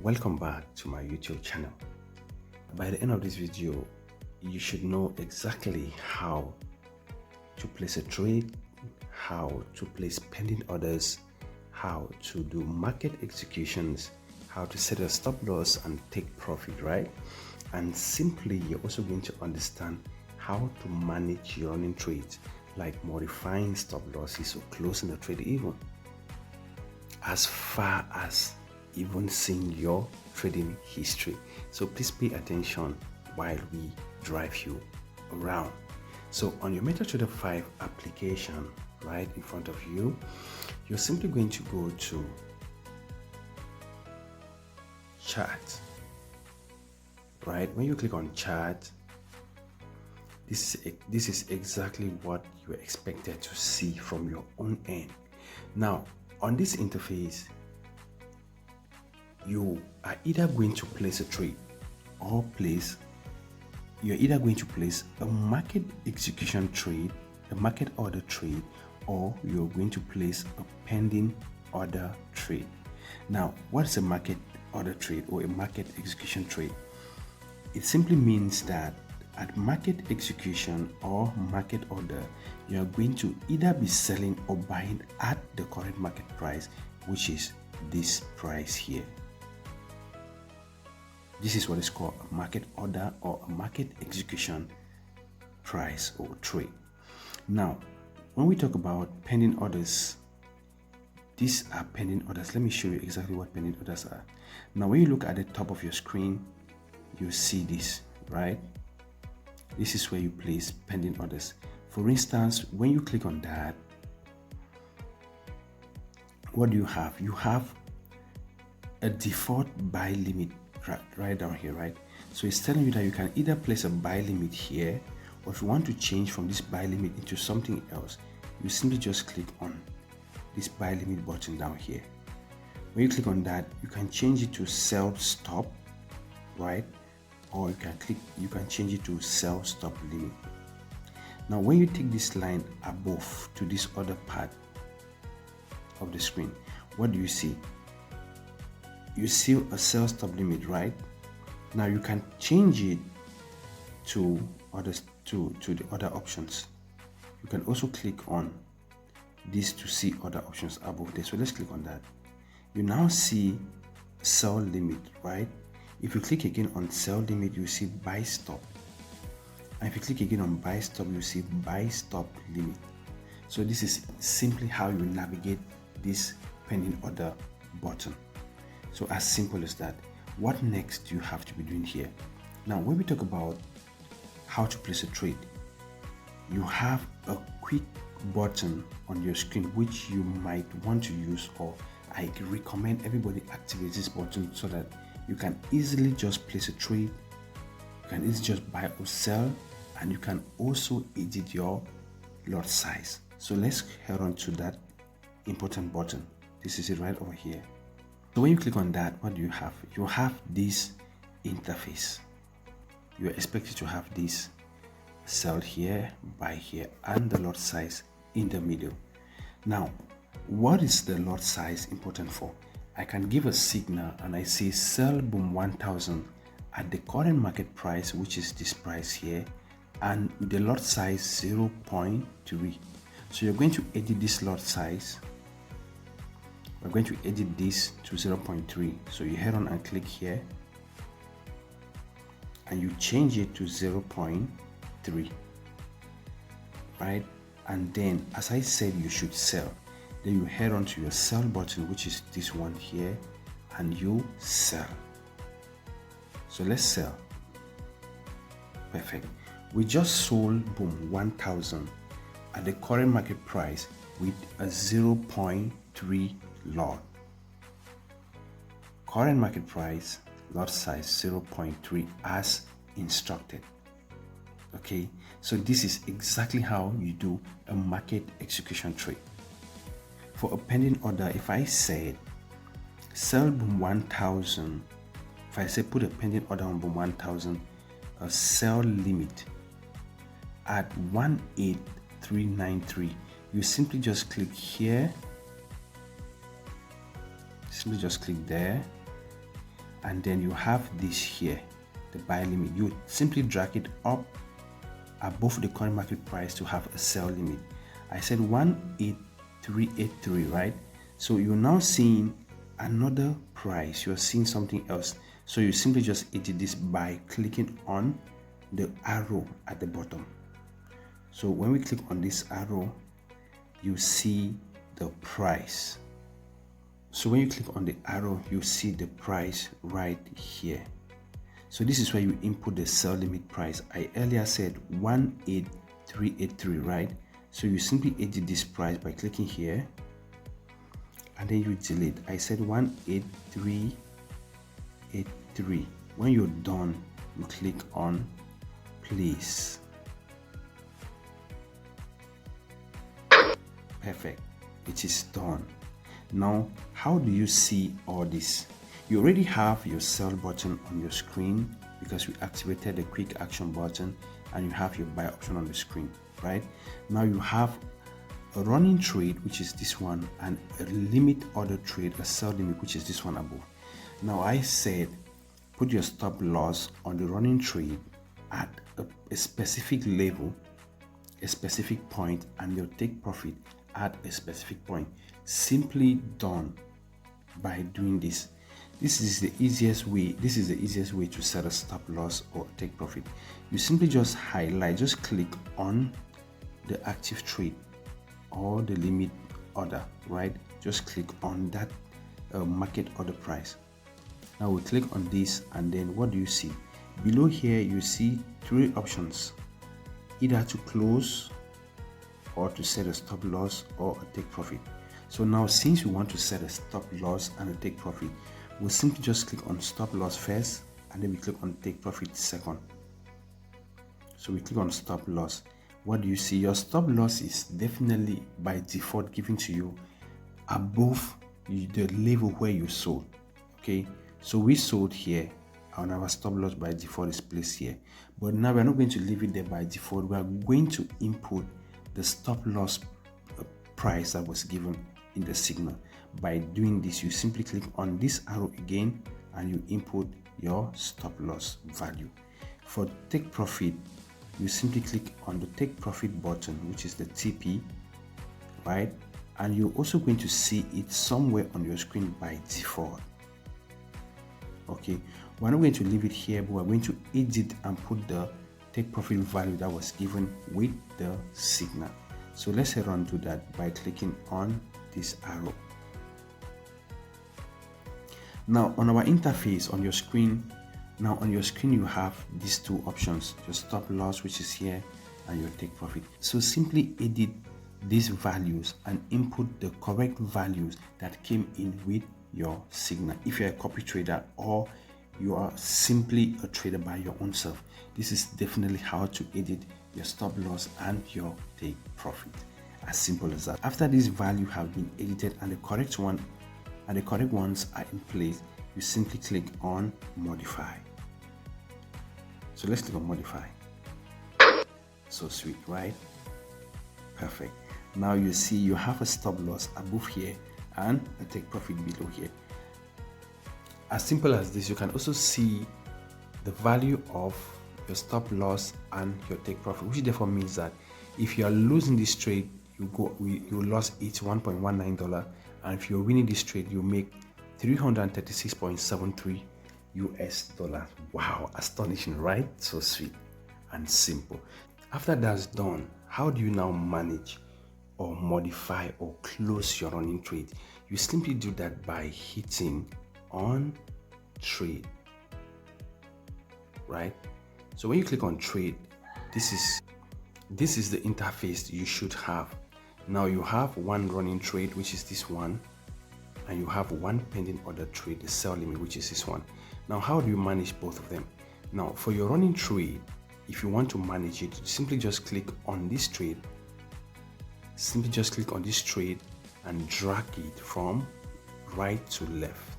Welcome back to my YouTube channel. By the end of this video, you should know exactly how to place a trade, how to place pending orders, how to do market executions, how to set a stop loss and take profit, right? And simply, you're also going to understand how to manage your running trades, like modifying stop losses or closing the trade even, as far as even seeing your trading history. So please pay attention while we drive you around. So on your MetaTrader 5 application right in front of you, you're simply going to go to chart. Right, when you click on chart, this is exactly what you are expected to see from your own end. Now on this interface, you are either going to place a trade or you're either going to place a market execution trade, a market order trade, or you're going to place a pending order trade. Now, what's a market order trade or a market execution trade? It simply means that at market execution or market order, you are going to either be selling or buying at the current market price, which is this price here. This is what is called a market order or a market execution price or trade. Now, when we talk about pending orders, these are pending orders. Let me show you exactly what pending orders are. Now, when you look at the top of your screen, you see this, right? This is where you place pending orders. For instance, when you click on that, what do you have? You have a default buy limit right down here, right? So it's telling you that you can either place a buy limit here, or if you want to change from this buy limit into something else, you simply just click on this buy limit button down here. When you click on that, you can change it to sell stop, right? Or you can change it to sell stop limit. Now when you take this line above to this other part of the screen, what do you see? You see a sell stop limit, right? Now you can change it to the other options. You can also click on this to see other options above there. So let's click on that. You now see sell limit, right? If you click again on sell limit, you see buy stop. And if you click again on buy stop, you see buy stop limit. So this is simply how you navigate this pending order button. So as simple as that. What next do you have to be doing here? Now, when we talk about how to place a trade, you have a quick button on your screen which you might want to use, or I recommend everybody activate this button so that you can easily just place a trade, you can easily just buy or sell, and you can also edit your lot size. So let's head on to that important button. This is it right over here. So when you click on that, what do you have? You have this interface. You are expected to have this sell here, buy here, and the lot size in the middle. Now, what is the lot size important for? I can give a signal and I say sell boom 1000 at the current market price, which is this price here, and the lot size 0.3. So you're going to edit this lot size. We're going to edit this to 0.3. So you head on and click here and you change it to 0.3, right? And then, as I said, you should sell. Then you head on to your sell button, which is this one here, and you sell. So let's sell. Perfect. We just sold boom 1000 at the current market price with a 0.3 lot. Current market price, lot size 0.3 as instructed. Okay, so this is exactly how you do a market execution trade. For a pending order, if I said sell boom 1000, if I say put a pending order on boom 1000, a sell limit at 18393, you simply just click here, simply just click there, and then you have this here, the buy limit. You simply drag it up above the current market price to have a sell limit. I said 18383, right? So you're now seeing another price, you're seeing something else. So you simply just edit this by clicking on the arrow at the bottom. So when we click on this arrow, you see the price. So when you click on the arrow, you see the price right here. So this is where you input the sell limit price. I earlier said 18383, right? So you simply edit this price by clicking here, and then you delete. I said 18383. When you're done, you click on place. Perfect, it is done. Now, how do you see all this? You already have your sell button on your screen because we activated the quick action button, and you have your buy option on the screen, right? Now you have a running trade, which is this one, and a limit order trade, a sell limit, which is this one above. Now I said put your stop loss on the running trade at a specific level, a specific point, and your take profit at a specific point. Simply done by doing this. This is the easiest way to set a stop loss or take profit. You simply just highlight, just click on the active trade or the limit order, right? Just click on that market order price. Now we click on this, and then what do you see? Below here you see three options, either to close or to set a stop loss or a take profit. So now, since we want to set a stop loss and a take profit, we'll simply just click on stop loss first, and then we click on take profit second. So we click on stop loss. What do you see? Your stop loss is definitely by default given to you above the level where you sold. Okay, so we sold here, and our stop loss by default is placed here. But now we're not going to leave it there by default. We are going to input the stop loss price that was given in the signal. By doing this, you simply click on this arrow again, and you input your stop loss value. For take profit, you simply click on the take profit button, which is the TP, right? And you're also going to see it somewhere on your screen by default. Okay, we're not going to leave it here, but we're going to edit and put the take profit value that was given with the signal. So let's head on to that by clicking on this arrow. Now on our interface on your screen, you have these two options, your stop loss, which is here, and your take profit. So simply edit these values and input the correct values that came in with your signal. If you're a copy trader or you are simply a trader by your own self, this is definitely how to edit your stop loss and your take profit. As simple as that. After this value have been edited and the correct ones are in place, you simply click on modify. So let's click on modify. So sweet, right? Perfect. Now you see you have a stop loss above here and a take profit below here. As simple as this, you can also see the value of your stop loss and your take profit, which therefore means that if you are losing this trade, you lost $81.19, and if you're winning this trade, you make $336.73 US. Wow, astonishing, right? So sweet and simple. After that's done, how do you now manage or modify or close your running trade? You simply do that by hitting on trade, right? So when you click on trade, this is the interface you should have. Now you have one running trade, which is this one, and you have one pending order trade, the sell limit, which is this one. Now how do you manage both of them? Now for your running trade, if you want to manage it, simply just click on this trade. Simply just click on this trade and drag it from right to left.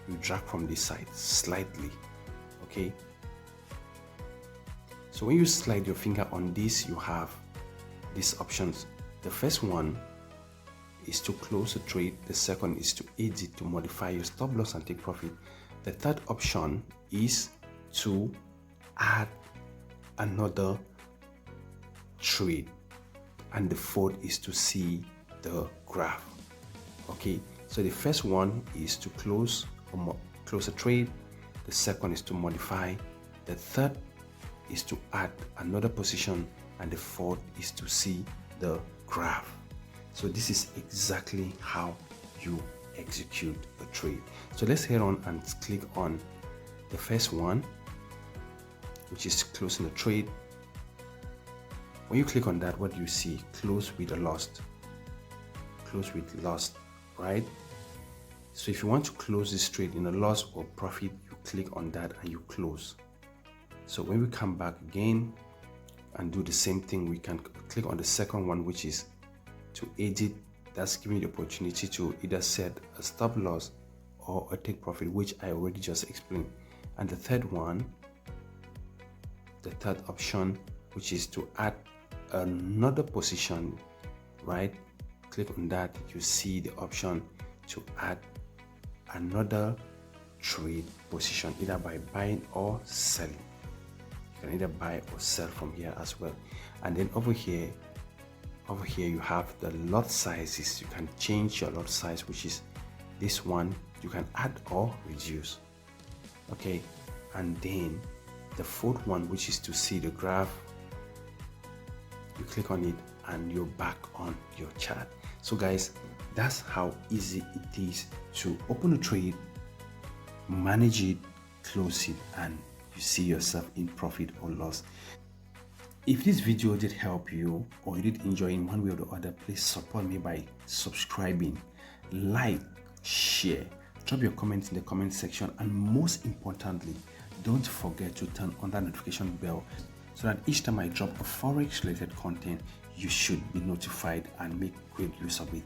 You drag from this side slightly, okay? So when you slide your finger on this, you have these options. The first one is to close a trade. The second is to edit, to modify your stop loss and take profit. The third option is to add another trade, and the fourth is to see the graph. Okay, so the first one is to close a trade, the second is to modify, the third is to add another position, and the fourth is to see the graph. So this is exactly how you execute a trade. So let's head on and click on the first one, which is closing the trade. When you click on that, what do you see? Close with a loss. Close with loss, right? So if you want to close this trade in a loss or profit, you click on that and you close. So when we come back again and do the same thing, we can click on the second one, which is to exit. That's giving you the opportunity to either set a stop loss or a take profit, which I already just explained. And the third one, the third option, which is to add another position, right? Click on that, you see the option to add another trade position, either by buying or selling. You can either buy or sell from here as well. And then over here you have the lot sizes. You can change your lot size, which is this one. You can add or reduce. Okay, and then the fourth one, which is to see the graph, you click on it and you're back on your chart. So guys, that's how easy it is to open a trade, manage it, close it, and you see yourself in profit or loss. If this video did help you or you did enjoy in one way or the other, please support me by subscribing, like, share, drop your comments in the comment section, and most importantly, don't forget to turn on that notification bell so that each time I drop a forex related content, you should be notified and make great use of it.